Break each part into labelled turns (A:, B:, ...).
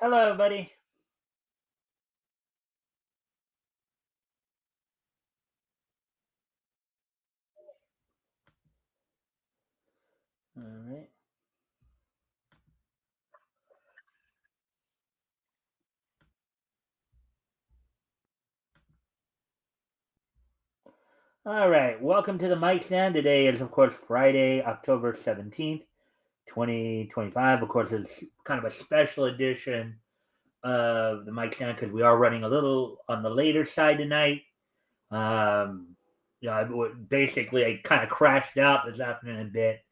A: Hello, buddy. All right. All right. Welcome to the Mikestand. Today is, of course, Friday, October 17th, 2025. Of course, it's kind of a special edition of the Mikestand because we are running a little on the later side tonight. Um, basically, I kind of crashed out this afternoon a bit.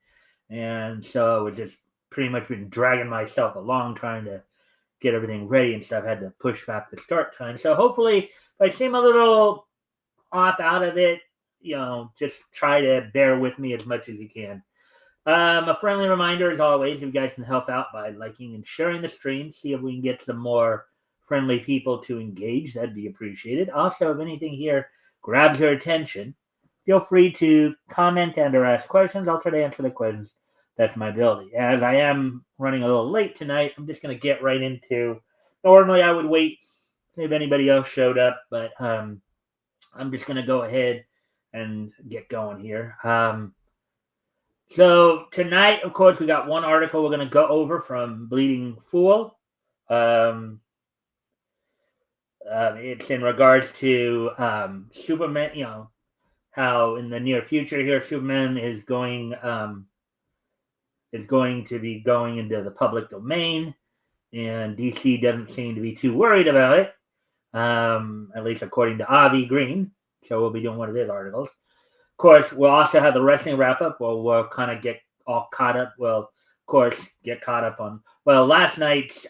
A: And so it just pretty much been dragging myself along trying to get everything ready and stuff. I had to push back the start time. So hopefully, if I seem a little off out of it, just try to bear with me as much as you can. A friendly reminder, as always, you guys can help out by liking and sharing the stream. See if we can get some more friendly people to engage. That'd be appreciated. Also, if anything here grabs your attention, feel free to comment and or ask questions. I'll try to answer the questions. That's my ability. As I am running a little late tonight, I'm just going to get right into. Normally, I would wait if anybody else showed up, but I'm just going to go ahead and get going here. So tonight, of course, we got one article we're going to go over from Bleeding Fool. Um, it's in regards to Superman. How in the near future here, Superman is going to be going into the public domain, and DC doesn't seem to be too worried about it. At least according to Avi Green. So we'll be doing one of his articles. Of course, we'll also have the wrestling wrap up. We'll kind of get all caught up. Well, of course, get caught up on. Well, last night's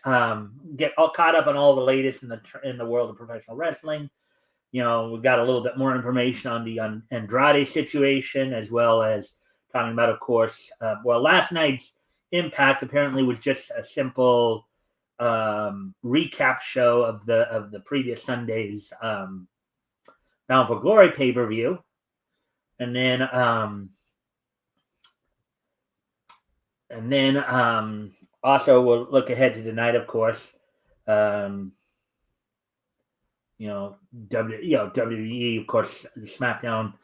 A: get all caught up on all the latest in the world of professional wrestling. We got a little bit more information on the Andrade situation, as well as talking about, of course, last night's Impact apparently was just a simple recap show of the previous Sunday's Bound for Glory pay per view, and then also we'll look ahead to tonight, of course. Um, WWE, of course, the SmackDown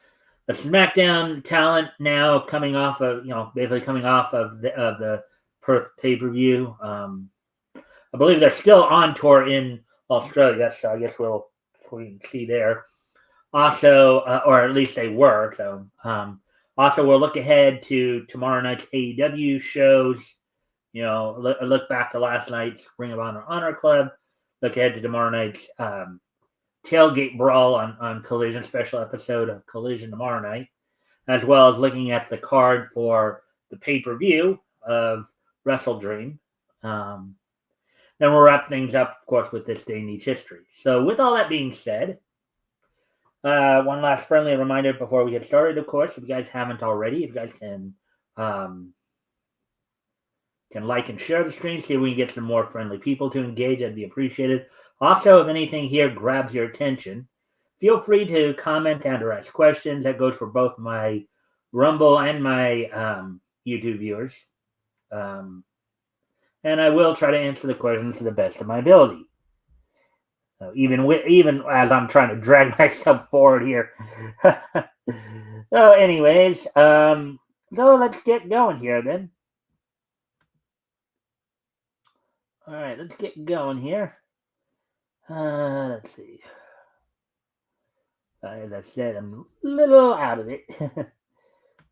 A: talent now coming off of basically coming off of the Perth pay per view. I believe they're still on tour in Australia, so I guess we can see there. Also, or at least they were. So, also we'll look ahead to tomorrow night's AEW shows. Look back to last night's Ring of Honor Club. Look ahead to tomorrow night's tailgate brawl on Collision, special episode of Collision tomorrow night, as well as looking at the card for the pay per view of Wrestle Dream. Then we'll wrap things up, of course, with this day needs history. So, with all that being said, one last friendly reminder before we get started, of course, if you guys haven't already, if you guys can like and share the stream, see if we can get some more friendly people to engage, that'd be appreciated. Also, if anything here grabs your attention, feel free to comment and or ask questions. That goes for both my Rumble and my YouTube viewers. And I will try to answer the questions to the best of my ability. Even as I'm trying to drag myself forward here. So, anyways, so let's get going here then. All right, let's get going here. Let's see. As I said, I'm a little out of it.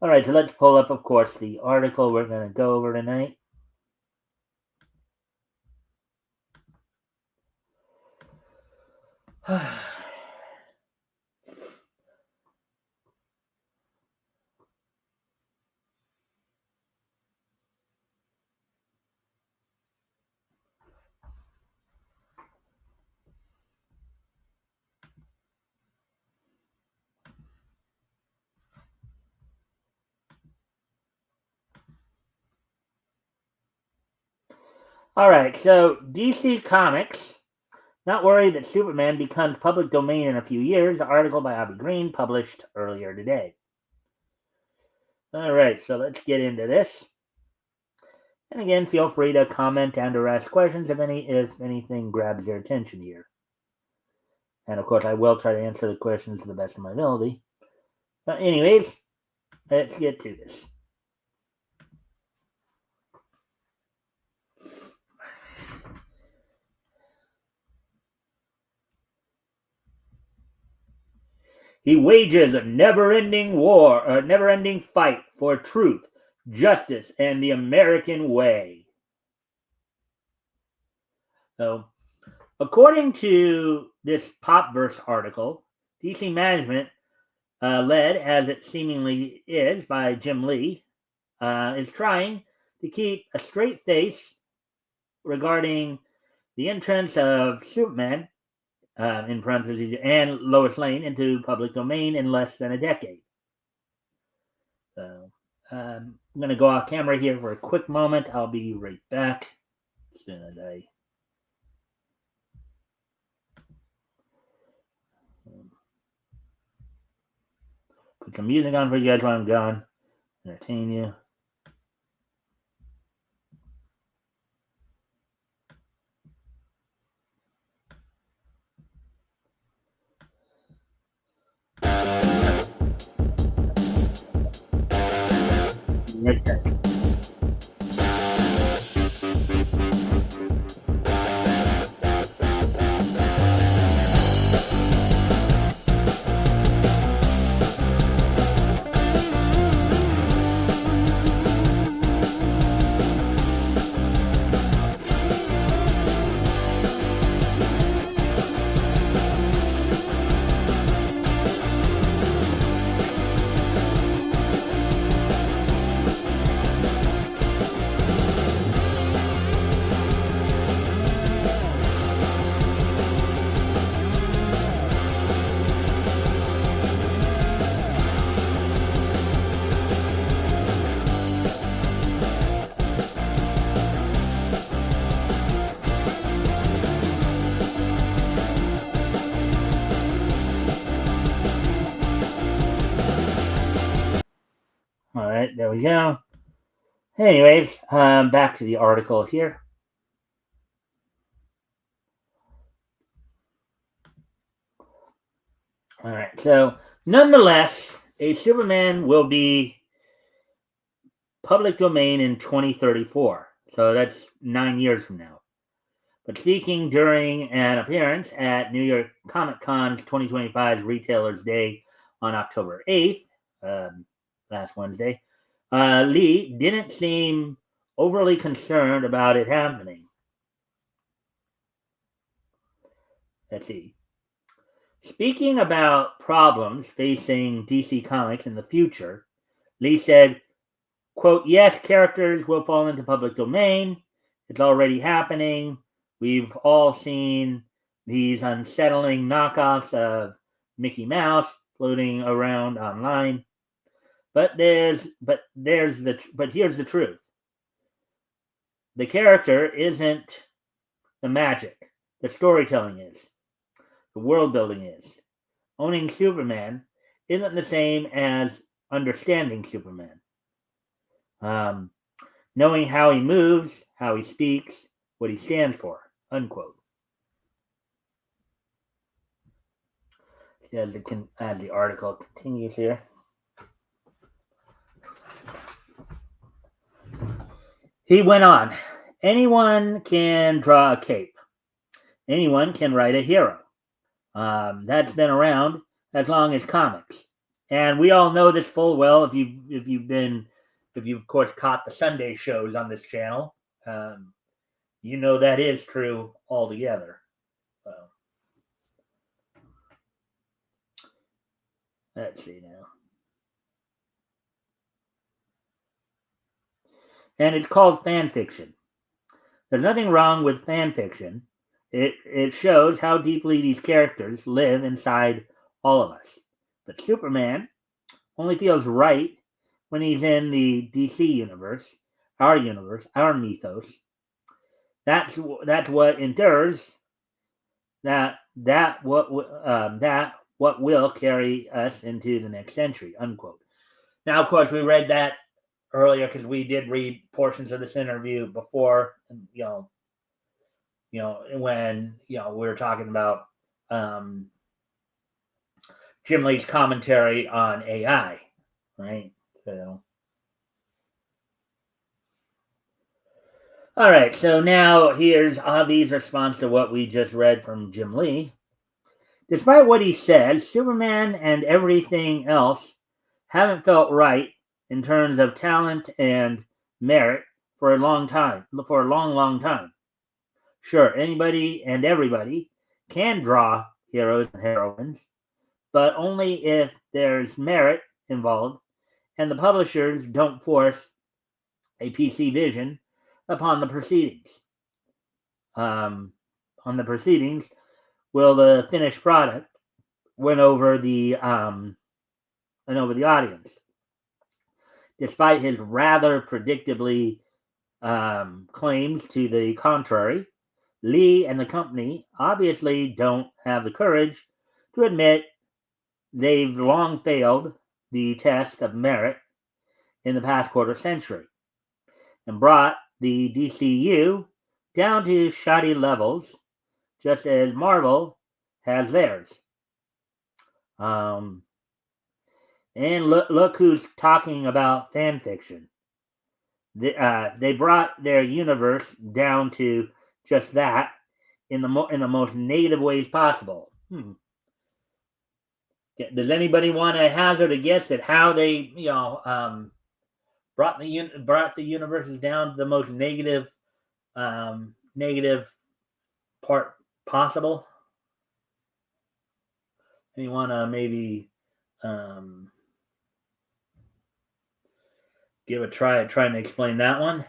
A: All right, so let's pull up, of course, the article we're going to go over tonight. All right, so DC Comics, not worried that Superman becomes public domain in a few years. Article by Avi Green, published earlier today. All right, so let's get into this. And again, feel free to comment and or ask questions if anything grabs your attention here. And of course, I will try to answer the questions to the best of my ability. But anyways, let's get to this. He wages a never-ending fight for truth, justice, and the American way. So, according to this Popverse article, DC management, led as it seemingly is by Jim Lee, is trying to keep a straight face regarding the entrance of Superman, in parentheses, and Lois Lane into public domain in less than a decade. So I'm going to go off camera here for a quick moment. I'll be right back as soon as I... put some music on for you guys while I'm gone. Entertain you. Right there. All right, there we go. Anyways, back to the article here. All right, so nonetheless, a Superman will be public domain in 2034. So that's 9 years from now. But speaking during an appearance at New York Comic Con's 2025 Retailers Day on October 8th, last Wednesday, Lee didn't seem overly concerned about it happening. Let's see. Speaking about problems facing DC Comics in the future, Lee said, quote, yes, characters will fall into public domain. It's already happening. We've all seen these unsettling knockoffs of Mickey Mouse floating around online. But here's the truth. The character isn't the magic. The storytelling is. The world building is. Owning Superman isn't the same as understanding Superman. Knowing how he moves, how he speaks, what he stands for, unquote. As the article continues here. He went on, anyone can draw a cape. Anyone can write a hero. That's been around as long as comics. And we all know this full well if you've of course caught the Sunday shows on this channel. You know that is true altogether. So, let's see now. And it's called fan fiction. There's nothing wrong with fan fiction. It shows how deeply these characters live inside all of us. But Superman only feels right when he's in the DC universe, our mythos. That's what endures. That what will carry us into the next century. Unquote. Now, of course, we read that earlier because we did read portions of this interview before, when we were talking about Jim Lee's commentary on AI, right? So, all right. So now here's Avi's response to what we just read from Jim Lee. Despite what he said, Superman and everything else haven't felt right in terms of talent and merit for a long time, for a long, long time. Sure, anybody and everybody can draw heroes and heroines, but only if there's merit involved and the publishers don't force a PC vision upon the proceedings. On the proceedings, will the finished product win over the audience? Despite his rather predictably claims to the contrary, Lee and the company obviously don't have the courage to admit they've long failed the test of merit in the past quarter century and brought the DCU down to shoddy levels, just as Marvel has theirs. And look who's talking about fan fiction. They brought their universe down to just that in the most negative ways possible. Does anybody want to hazard a guess at how they, brought the universes down to the most negative part possible? You want to maybe give a try at trying to explain that one?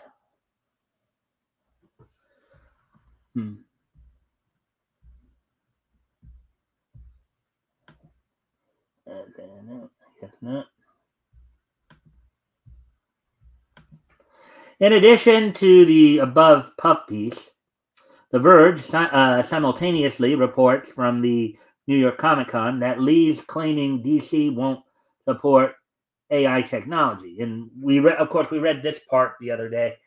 A: I guess not. In addition to the above puff piece, The Verge simultaneously reports from the New York Comic Con that Lee's claiming DC won't support AI technology. And we read this part the other day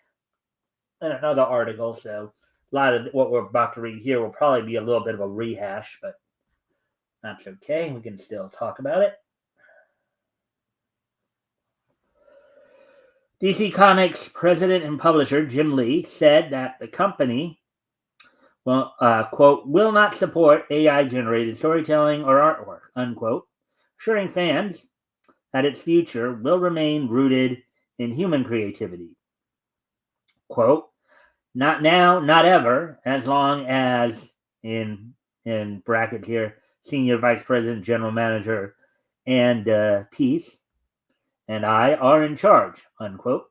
A: in another article, so a lot of what we're about to read here will probably be a little bit of a rehash, but that's okay. We can still talk about it. DC Comics president and publisher Jim Lee said that the company quote, will not support AI-generated storytelling or artwork, unquote, assuring fans that its future will remain rooted in human creativity. Quote, not now, not ever, as long as, in brackets here, Senior Vice President, General Manager, and Peace, and I are in charge, unquote.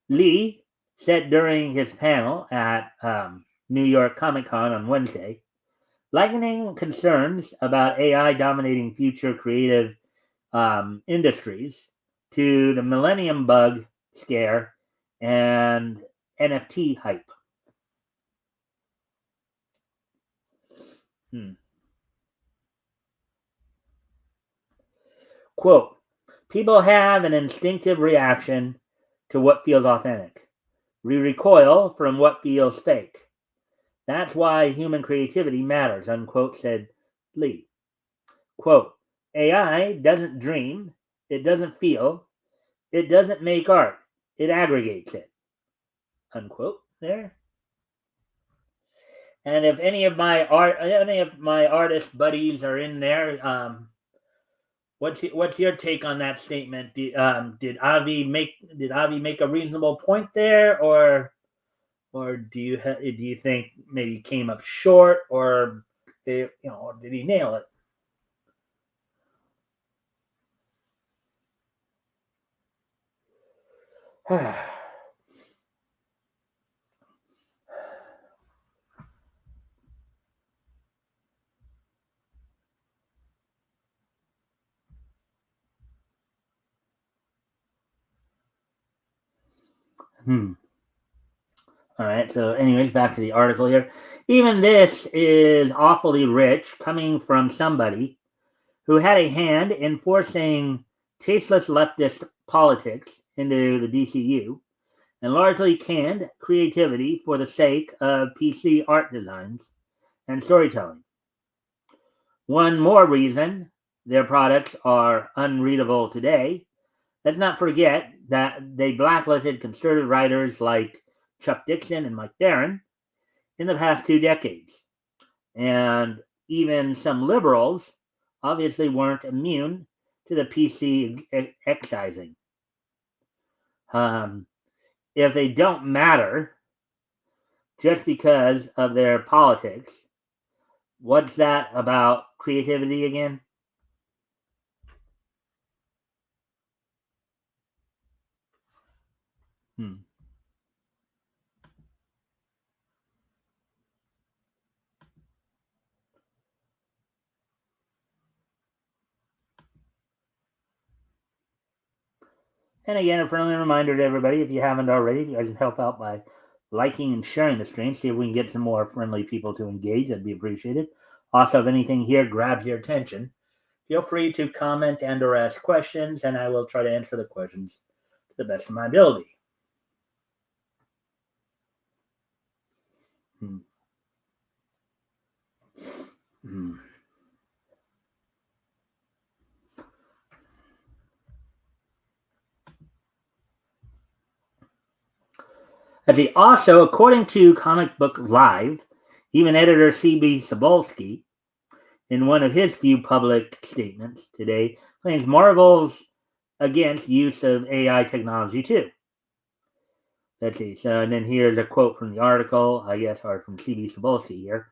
A: Lee said during his panel at New York Comic Con on Wednesday, likening concerns about AI dominating future creative industries to the Millennium Bug scare and NFT hype. Quote, people have an instinctive reaction to what feels authentic. We recoil from what feels fake. That's why human creativity matters, unquote, said Lee. Quote, AI doesn't dream, it doesn't feel, it doesn't make art, it aggregates it, unquote, there. And if any of my artist buddies are in there, what's your take on that statement? Did Avi make a reasonable point there, or do you think maybe came up short, or did he nail it? All right, so anyways, back to the article here. Even this is awfully rich, coming from somebody who had a hand in forcing tasteless leftist politics into the DCU and largely canned creativity for the sake of PC art designs and storytelling. One more reason their products are unreadable today. Let's not forget that they blacklisted conservative writers like Chuck Dixon and Mike Barron in the past 2 decades. And even some liberals obviously weren't immune to the PC excising. Um, if they don't matter just because of their politics, what's that about creativity again? Hmm. And again, a friendly reminder to everybody, if you haven't already, you guys can help out by liking and sharing the stream. See if we can get some more friendly people to engage. That'd be appreciated. Also, if anything here grabs your attention, feel free to comment and or ask questions, and I will try to answer the questions to the best of my ability. Hmm. Hmm. Also, according to Comic Book Live, even editor C.B. Cebulski, in one of his few public statements today, claims Marvel's against use of AI technology too. Let's see. So, and then here's a quote from the article, I guess, or from C.B. Cebulski here.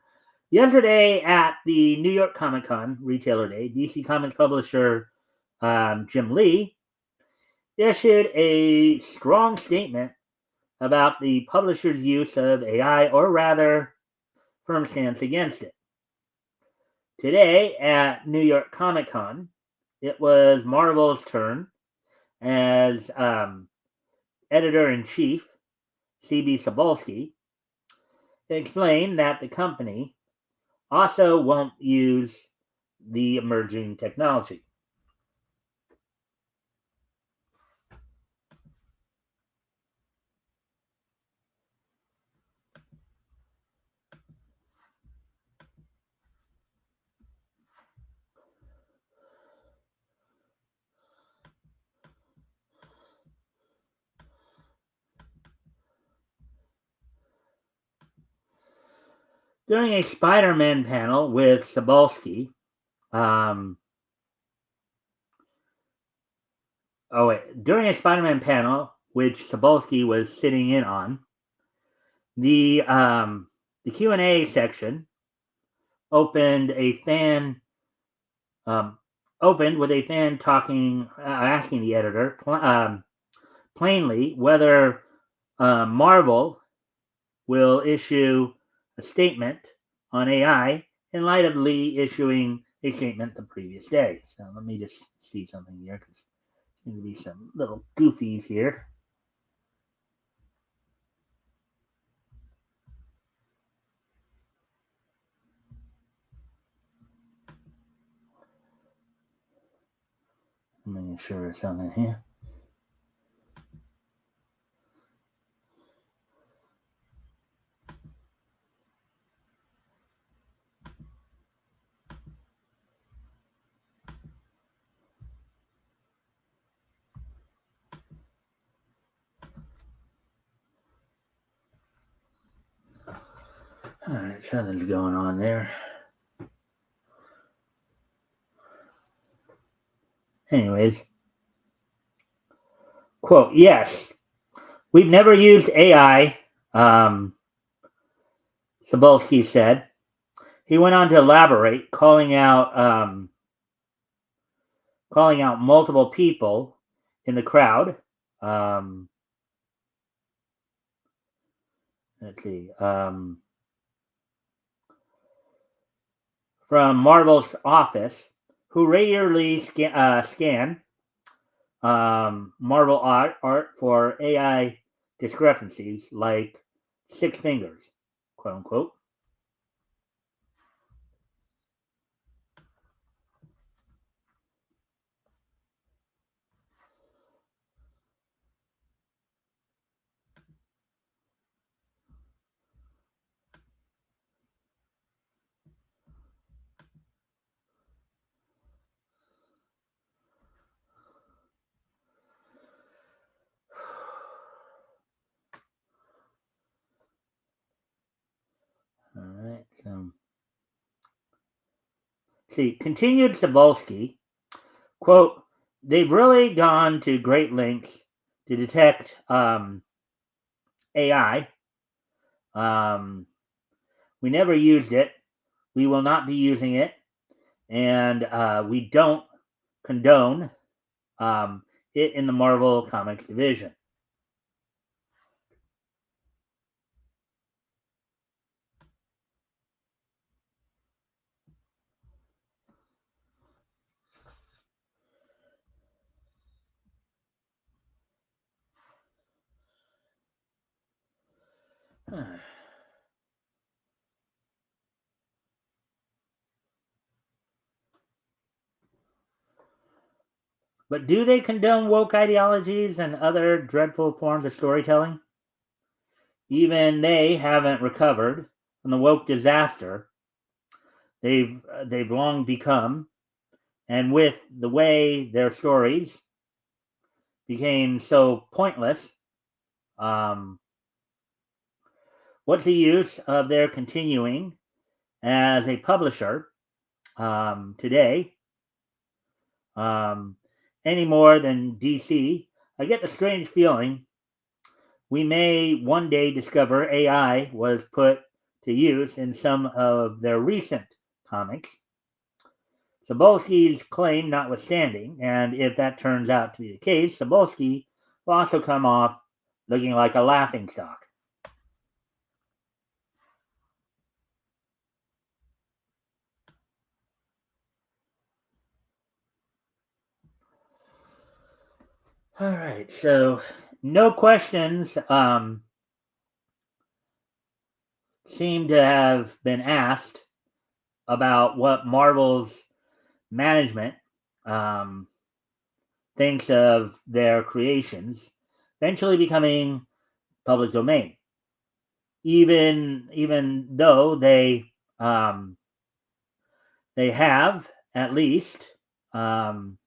A: Yesterday at the New York Comic Con Retailer Day, DC Comics publisher Jim Lee issued a strong statement about the publisher's use of AI, or rather, firm stance against it. Today at New York Comic Con, it was Marvel's turn as editor in chief, C.B. Cebulski, explained that the company also won't use the emerging technology. During a Spider-Man panel with Cebulski, during a Spider-Man panel, which Cebulski was sitting in on, the Q&A section opened a fan opened with a fan talking, asking the editor plainly whether Marvel will issue a statement on AI in light of Lee issuing a statement the previous day. So let me just see something here because there's going to be some little goofies here. Let me sure something here. All right, something's going on there. Anyways, quote, yes, we've never used AI, Cebulski said. He went on to elaborate, calling out multiple people in the crowd. Let's see. From Marvel's office, who regularly scan Marvel art for AI discrepancies like six fingers, quote unquote. See, continued Cebulski, quote, they've really gone to great lengths to detect AI. We never used it. We will not be using it. And we don't condone it in the Marvel Comics division. But do they condone woke ideologies and other dreadful forms of storytelling? Even they haven't recovered from the woke disaster they've long become, and with the way their stories became so pointless, um, what's the use of their continuing as a publisher today any more than DC? I get the strange feeling we may one day discover AI was put to use in some of their recent comics. Cebulski's claim notwithstanding, and if that turns out to be the case, Cebulski will also come off looking like a laughingstock. All right, so no questions seem to have been asked about what Marvel's management thinks of their creations eventually becoming public domain. Even though they have at least um,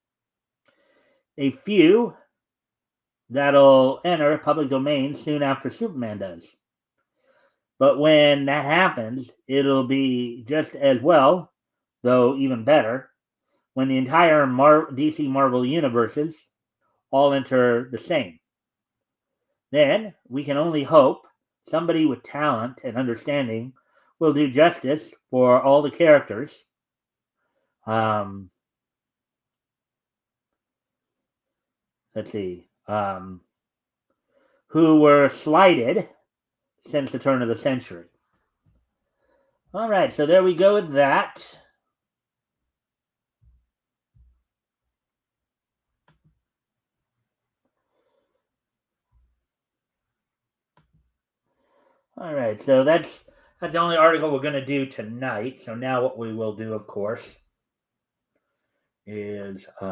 A: a few that'll enter public domain soon after Superman does. But when that happens, it'll be just as well, though even better, when the entire DC Marvel universes all enter the same. Then we can only hope somebody with talent and understanding will do justice for all the characters let's see, who were slighted since the turn of the century. All right, so there we go with that. All right, so that's the only article we're going to do tonight. So now what we will do, of course, is I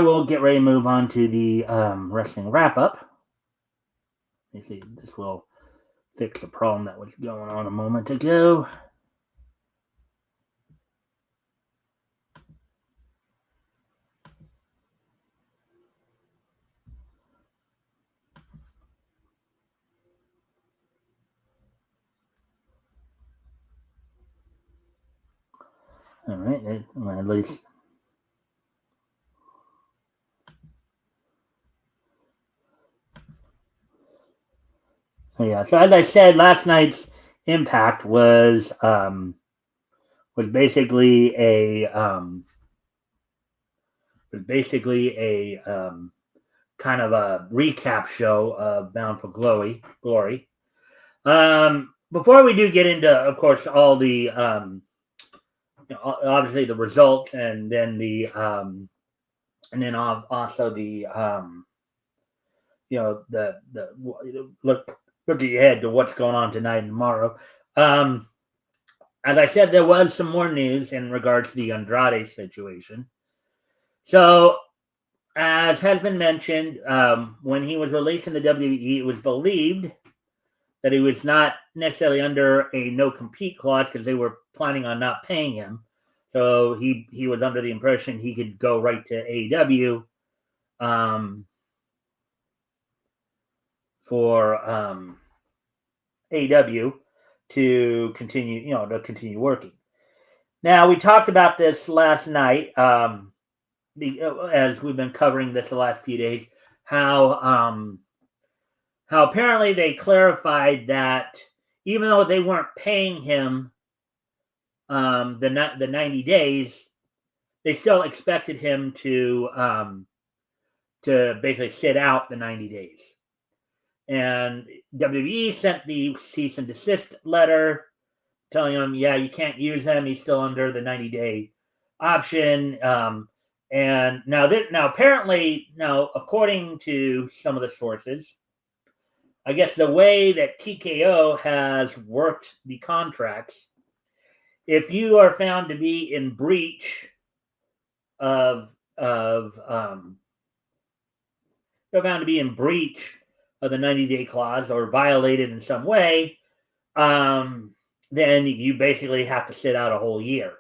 A: will get ready to move on to the wrestling wrap up. Let me see, this will fix the problem that was going on a moment ago. All right, at least. Yeah, so as I said, last night's Impact was basically a kind of a recap show of Bound for Glory. Before we do get into, of course, all the obviously the results, and then also the the look ahead to what's going on tonight and tomorrow. As I said, there was some more news in regards to the Andrade situation. So, as has been mentioned, when he was released in the WWE, it was believed that he was not necessarily under a no-compete clause because they were planning on not paying him. So he was under the impression he could go right to AEW for AEW to continue working. Now, we talked about this last night, as we've been covering this the last few days, how apparently they clarified that even though they weren't paying him the 90 days, they still expected him to basically sit out the 90 days. And WWE sent the cease and desist letter telling him, yeah, you can't use him. He's still under the 90-day option. And now apparently, according to some of the sources, I guess the way that TKO has worked the contracts, if you are found to be in breach of the 90-day clause or violated in some way, then you basically have to sit out a whole year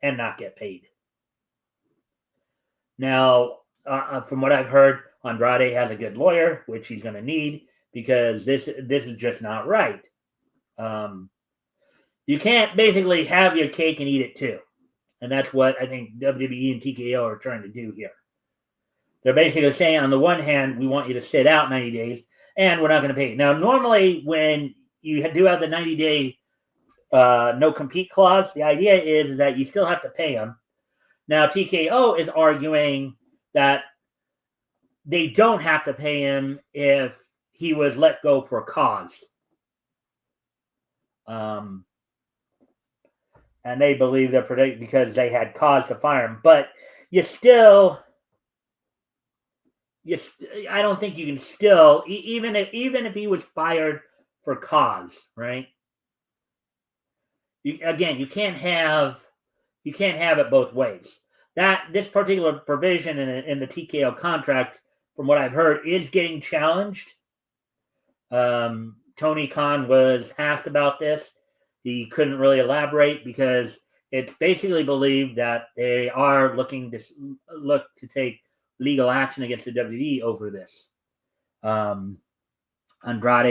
A: and not get paid. Now, from what I've heard, Andrade has a good lawyer, which he's going to need, because this is just not right. You can't basically have your cake and eat it too. And that's what I think WWE and TKO are trying to do here. They're basically saying, on the one hand, we want you to sit out 90 days, and we're not going to pay you. Now, normally, when you do have the 90-day no-compete clause, the idea is that you still have to pay them. Now, TKO is arguing that they don't have to pay him if he was let go for a cause. And they believe they're protected because they had cause to fire him. But I don't think you can still, even if he was fired for cause, right? You can't have it both ways. This particular provision in the TKO contract, from what I've heard, is getting challenged. Tony Khan was asked about this. He couldn't really elaborate because it's basically believed that they are looking to take legal action against the WWE over this. Andrade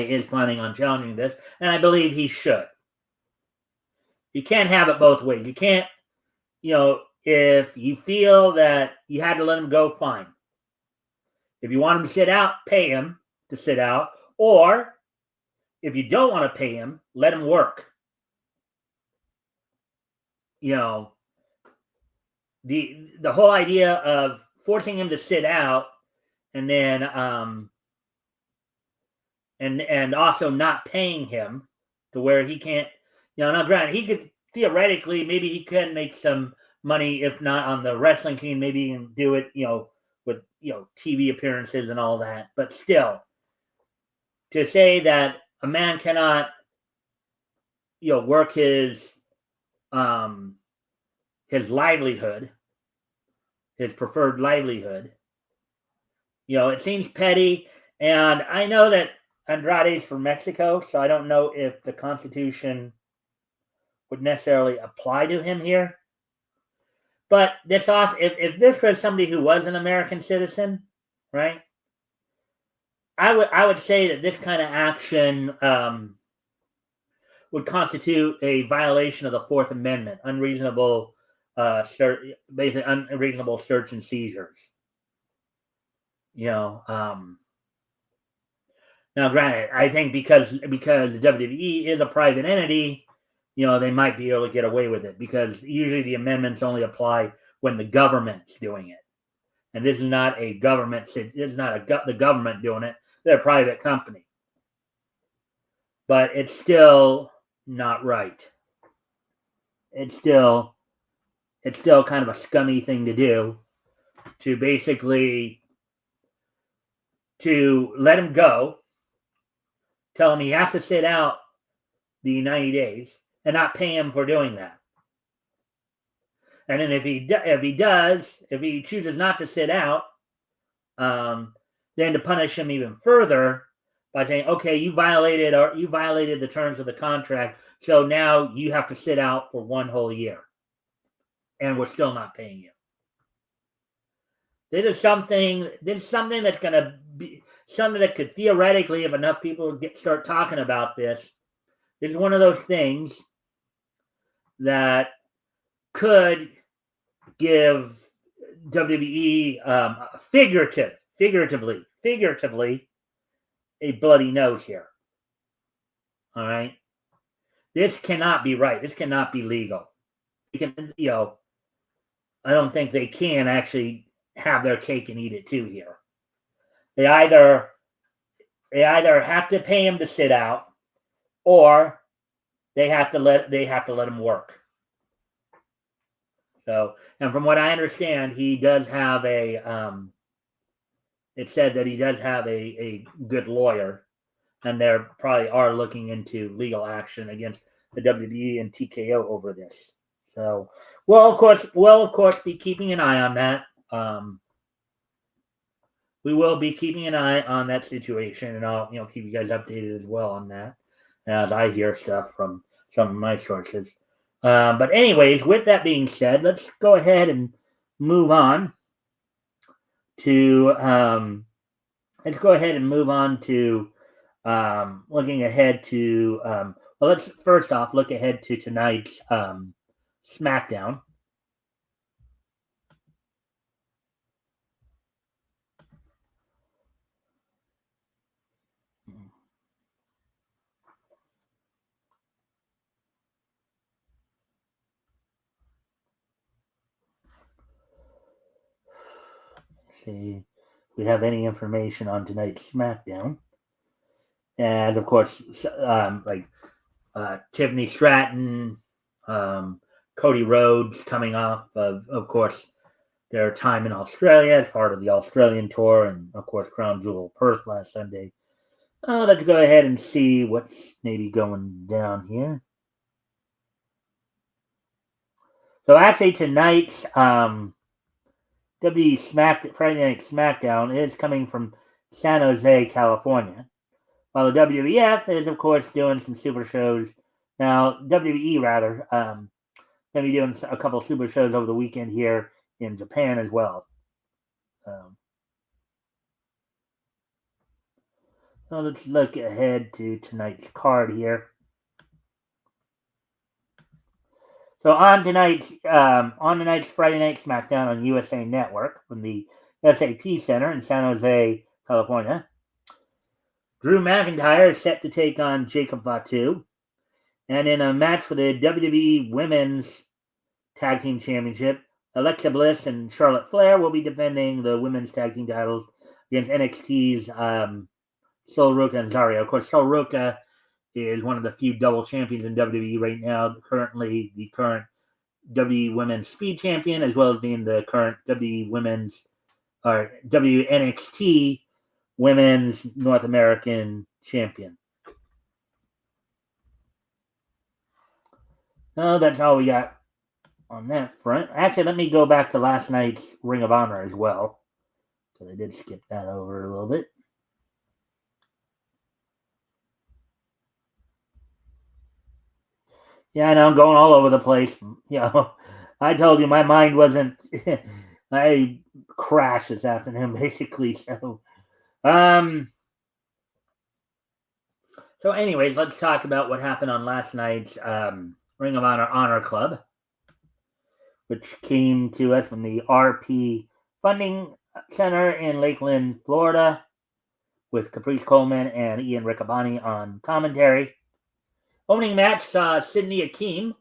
A: is planning on challenging this, and I believe he should. You can't have it both ways. You can't, if you feel that you had to let him go, fine. If you want him to sit out, pay him to sit out. Or if you don't want to pay him, let him work. The whole idea of forcing him to sit out and then and also not paying him to where he can't, now granted, he could theoretically, maybe he can make some money, if not on the wrestling team, maybe he can do it, with TV appearances and all that. But still, to say that a man cannot work his livelihood, his preferred livelihood, it seems petty. And I know that Andrade's from Mexico, so I don't know if the Constitution would necessarily apply to him here. But this also, if this was somebody who was an American citizen, right, I would say that this kind of action would constitute a violation of the Fourth Amendment, unreasonable unreasonable search and seizures. Now, granted, I think because the WWE is a private entity, they might be able to get away with it, because usually the amendments only apply when the government's doing it, and this is not a government. It's not the government doing it; they're a private company. But it's still not right. It's still kind of a scummy thing to do, to basically to let him go, tell him he has to sit out the 90 days, and not pay him for doing that. And then if he chooses not to sit out, then to punish him even further by saying, okay, you violated the terms of the contract, so now you have to sit out for one whole year, and we're still not paying you. This is something that's going to be something that could theoretically, if enough people start talking about this, is one of those things that could give WWE figuratively a bloody nose here. All right, this cannot be right. This cannot be legal. I don't think they can actually have their cake and eat it too here. They either have to pay him to sit out, or they have to let him work. So, and from what I understand, he does have a. It said that he does have a good lawyer, and they probably are looking into legal action against the WWE and TKO over this. So, we'll of course be keeping an eye on that. We will be keeping an eye on that situation, and I'll keep you guys updated as well on that as I hear stuff from some of my sources. But anyways, with that being said, let's go ahead and move on to looking ahead to well, let's first off look ahead to tonight's SmackDown. See if we have any information on tonight's SmackDown. And of course, Tiffany Stratton, Cody Rhodes coming off of course, their time in Australia as part of the Australian tour, and of course, Crown Jewel Perth last Sunday. Let's go ahead and see what's maybe going down here. So actually, tonight's Friday Night SmackDown is coming from San Jose, California, while the WEF is, of course, doing some super shows. Now, WE rather, going to be doing a couple super shows over the weekend here in Japan as well. So let's look ahead to tonight's card here. So on tonight's Friday Night SmackDown on USA Network from the SAP Center in San Jose, California, Drew McIntyre is set to take on Jacob Fatu, and in a match for the WWE Women's Tag Team Championship, Alexa Bliss and Charlotte Flair will be defending the women's tag team titles against NXT's Sol Ruca and Zarya. Of course, Sol Ruca is one of the few double champions in WWE right now. Currently, the current WWE Women's Speed Champion, as well as being the current WNXT Women's North American Champion. No, that's all we got on that front. Actually, let me go back to last night's Ring of Honor as well, because I did skip that over a little bit. Yeah, I know I'm going all over the place. I told you my mind wasn't. I crashed this afternoon, basically. So, anyways, let's talk about what happened on last night's Ring of Honor Club, which came to us from the RP Funding Center in Lakeland, Florida, with Caprice Coleman and Ian Riccaboni on commentary. Opening match saw Sydney Akeem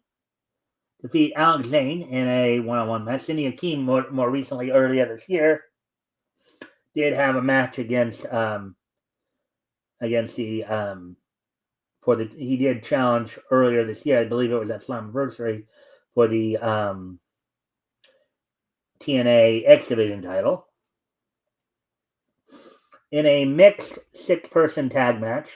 A: defeat Alex Zane in a one-on-one match. Sydney Akeem, more recently, earlier this year, did have a match against the he did challenge earlier this year. I believe it was at Slammiversary for the TNA X Division title. In a mixed 6-person tag match,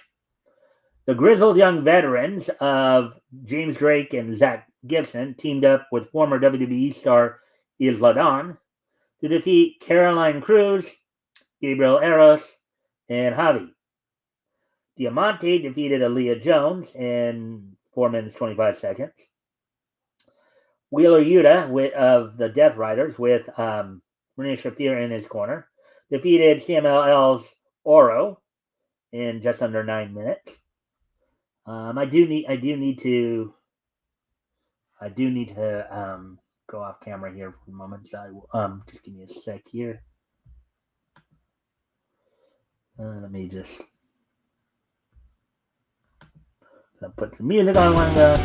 A: the grizzled young veterans of James Drake and Zach Gibson teamed up with former WWE star Isla Dawn to defeat Caroline Cruz, Gabriel Eros, and Javi. Diamante defeated Aaliyah Jones in 4 minutes 25 seconds. Wheeler Yuta of the Death Riders, with Marina Shafir in his corner, defeated CMLL's Oro in just under 9 minutes. I do need to go off camera here for a moment. So I will, just give me a sec here. Let me just put some music on one go.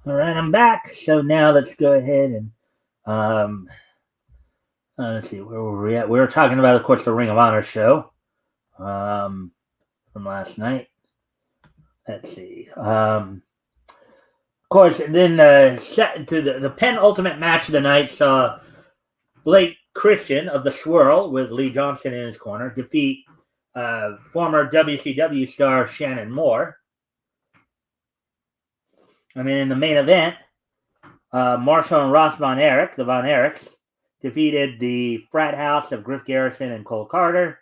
A: All right, I'm back. So now let's go ahead and let's see, where were we at? We were talking about, of course, the Ring of Honor show from last night. Let's see. Of course, and then the penultimate match of the night saw Blake Christian of the Swirl with Lee Johnson in his corner defeat former WCW star Shannon Moore. And then in the main event, Marshall and Ross Von Erich, the Von Erichs, defeated the Frat House of Griff Garrison and Cole Carter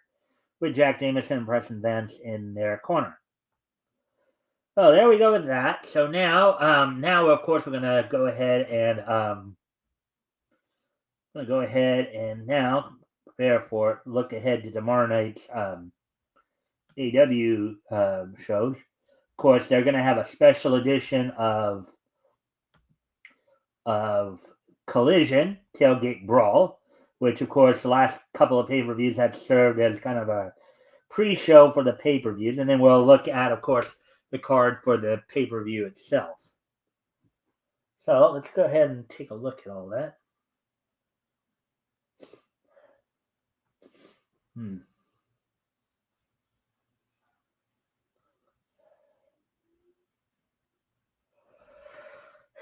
A: with Jack Jameson and Preston Vance in their corner. So there we go with that. So now of course we're gonna go ahead and now prepare for look ahead to tomorrow night's AEW shows. Of course, they're gonna have a special edition of Collision Tailgate Brawl, which of course the last couple of pay-per-views had served as kind of a pre-show for the pay-per-views, and then we'll look at, of course, the card for the pay-per-view itself. So let's go ahead and take a look at all that. Hmm.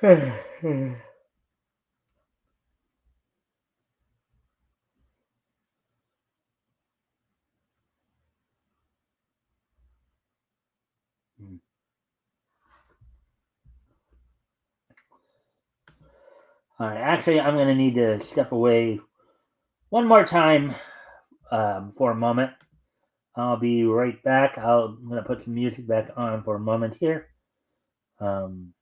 A: Hmm. All right. Actually, I'm going to need to step away one more time for a moment. I'll be right back. I'm going to put some music back on for a moment here. Um,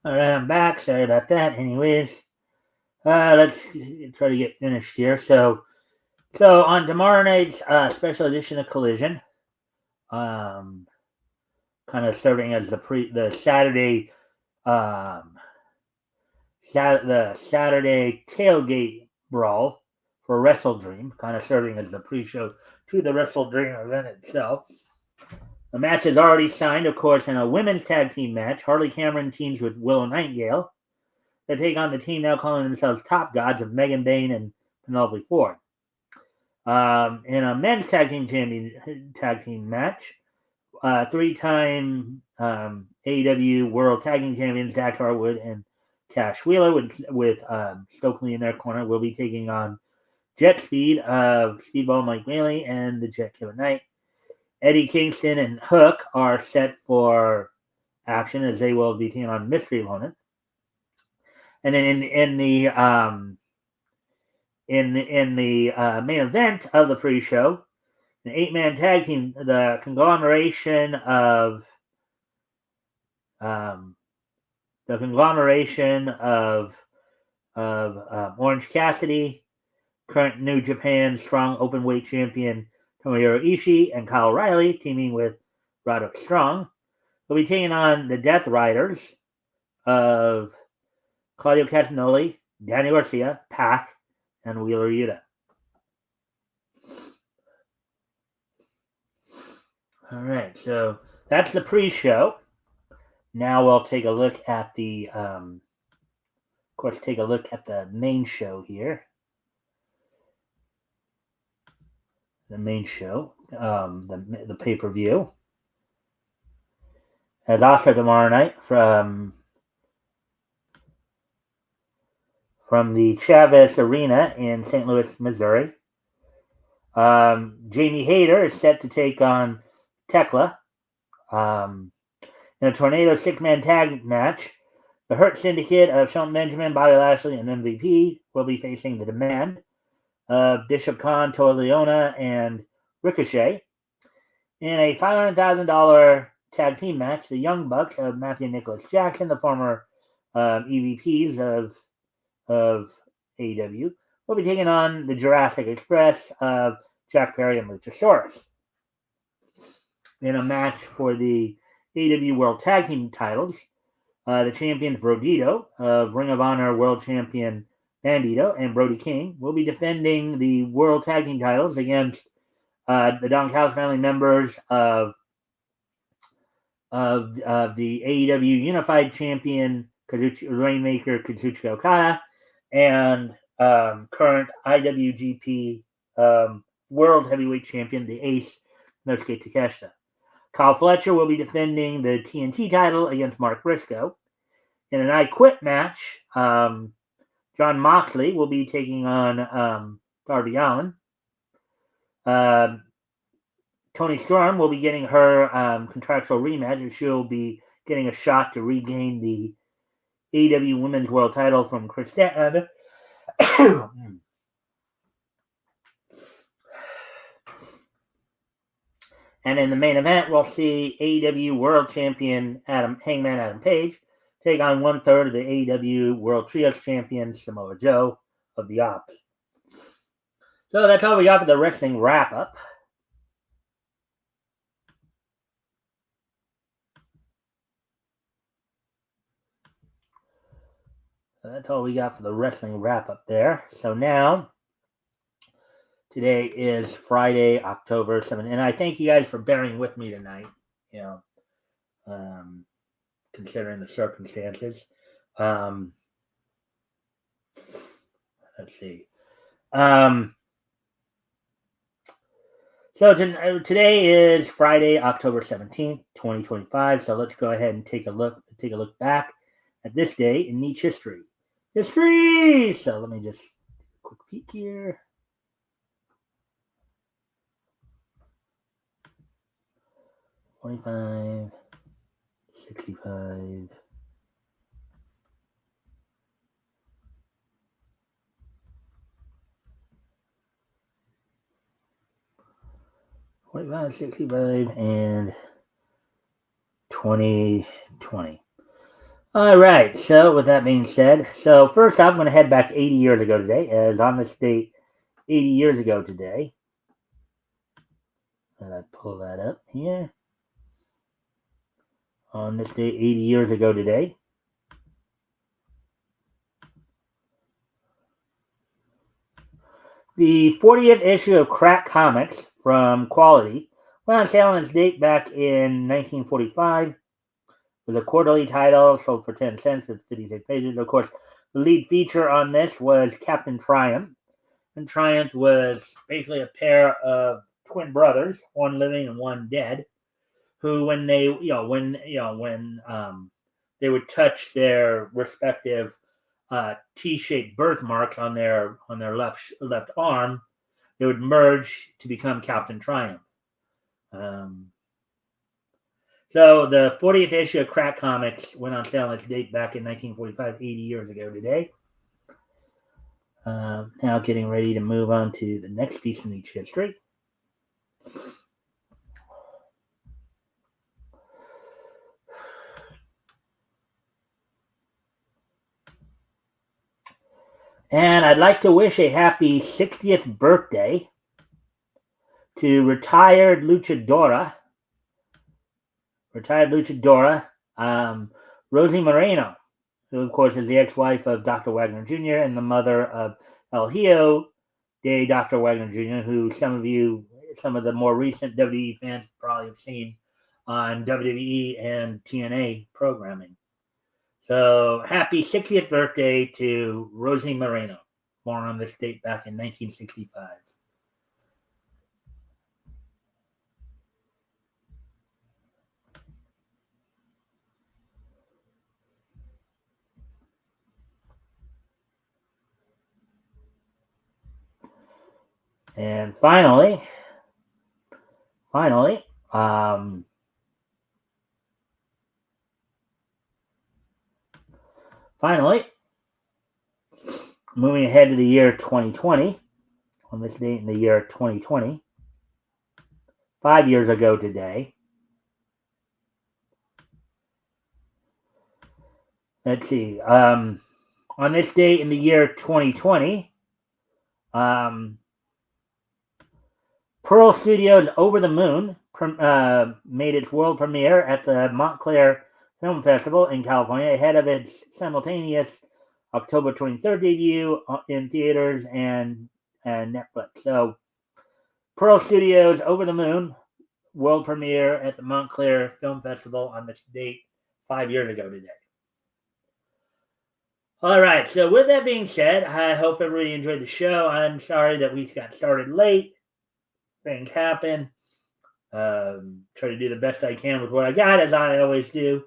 A: All right, I'm back. Sorry about that. Anyways, let's try to get finished here. So on tomorrow night's special edition of Collision, kind of serving as the Saturday, the Saturday tailgate brawl for Wrestle Dream, kind of serving as the pre-show to the Wrestle Dream event itself. The match is already signed, of course, in a women's tag team match. Harley Cameron teams with Willow Nightingale. They take on the team now calling themselves Top Gods of Megan Bayne and Penelope Ford. In a men's tag team match, three-time AEW World Tag Team Champions Dax Harwood and Cash Wheeler with Stokely in their corner will be taking on Jet Speed of Speedball Mike Bailey and the Jet Killer Knight. Eddie Kingston and Hook are set for action as they will be taking on Mystery Opponent. And then in the main event of the pre-show, an 8-man tag team, the conglomeration of Orange Cassidy, current New Japan Strong Openweight Champion Tomohiro Ishii, and Kyle O'Reilly, teaming with Roderick Strong, will be taking on the Death Riders of Claudio Castagnoli, Danny Garcia, Pac, and Wheeler Yuta. All right, so that's the pre-show. Now we'll take a look at the, main show here. The main show, the pay-per-view. And also tomorrow night from the Chavez Arena in St. Louis, Missouri. Jamie Hayter is set to take on Tekla in a Tornado 6-man tag match. The Hurt Syndicate of Shelton Benjamin, Bobby Lashley, and MVP will be facing the Demand of Bishop Khan, Toa Leona, and Ricochet. In a $500,000 tag team match, the Young Bucks of Matthew Nicholas Jackson, the former EVPs of AEW, will be taking on the Jurassic Express of Jack Perry and Luchasaurus. In a match for the AEW World Tag Team titles, the champions Brodito of Ring of Honor World Champion Bandito and Brody King will be defending the World Tag Team titles against the Don Callis family members of the AEW Unified Champion Rainmaker Kazuchika Okada and current IWGP World Heavyweight Champion, the Ace Nosuke Takeshita. Kyle Fletcher will be defending the TNT title against Mark Briscoe. In an I Quit match, John Moxley will be taking on Darby Allin. Toni Storm will be getting her contractual rematch, and she'll be getting a shot to regain the AEW Women's World title from Chris Statlander. And in the main event, we'll see AEW World Champion Hangman Adam Page take on 1/3 of the AEW World Trios Champion Samoa Joe of the Ops. So that's all we got for the wrestling wrap-up. That's all we got for the wrestling wrap-up there. So now, today is Friday, October 7th, and I thank you guys for bearing with me tonight, considering the circumstances. Let's see. So today is Friday, October 17th, 2025. So let's go ahead and take a look back at this day in Niche history. So let me just take a quick peek here. 25, 65. $25, 65, and 2020. All right, so with that being said, so first off, I'm going to head back 80 years ago today, as on this date, 80 years ago today. And I pull that up here. On this date, 80 years ago today, the 40th issue of Crack Comics from Quality went on sale on its date back in 1945. It was a quarterly title, sold for 10 cents with 56 pages. Of course, the lead feature on this was Captain Triumph. And Triumph was basically a pair of twin brothers, one living and one dead, who when they they would touch their respective T-shaped birthmarks on their left arm, they would merge to become Captain Triumph. So the 40th issue of Crack Comics went on sale on its date back in 1945, 80 years ago today. Now getting ready to move on to the next piece in each history. And I'd like to wish a happy 60th birthday to retired luchadora, Rosie Moreno, who, of course, is the ex-wife of Dr. Wagner Jr. and the mother of El Hijo de Dr. Wagner Jr., who some of the more recent WWE fans probably have seen on WWE and TNA programming. So happy 60th birthday to Rosie Moreno, born on this date back in 1965. And finally, moving ahead to the year 2020, on this date in the year 2020, 5 years ago today, let's see, on this date in the year 2020, Pearl Studios' Over the Moon made its world premiere at the Montclair Film Festival in California, ahead of its simultaneous October 23rd debut in theaters and Netflix. So, Pearl Studios' Over the Moon world premiere at the Montclair Film Festival on this date 5 years ago today. All right, so with that being said, I hope everybody enjoyed the show. I'm sorry that we got started late. Things happen. Try to do the best I can with what I got, as I always do.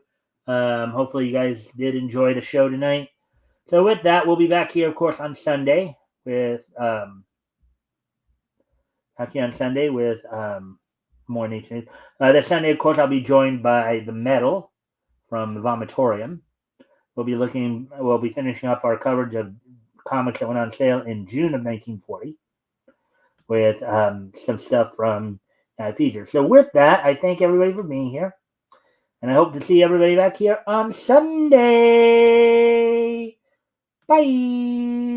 A: Hopefully you guys did enjoy the show tonight. So with that, we'll be back here, of course, on Sunday with more nature. This Sunday, of course, I'll be joined by the Metal from the Vomitorium. We'll be finishing up our coverage of comics that went on sale in June of 1940 with some stuff from features. So with that, I thank everybody for being here. And I hope to see everybody back here on Sunday. Bye.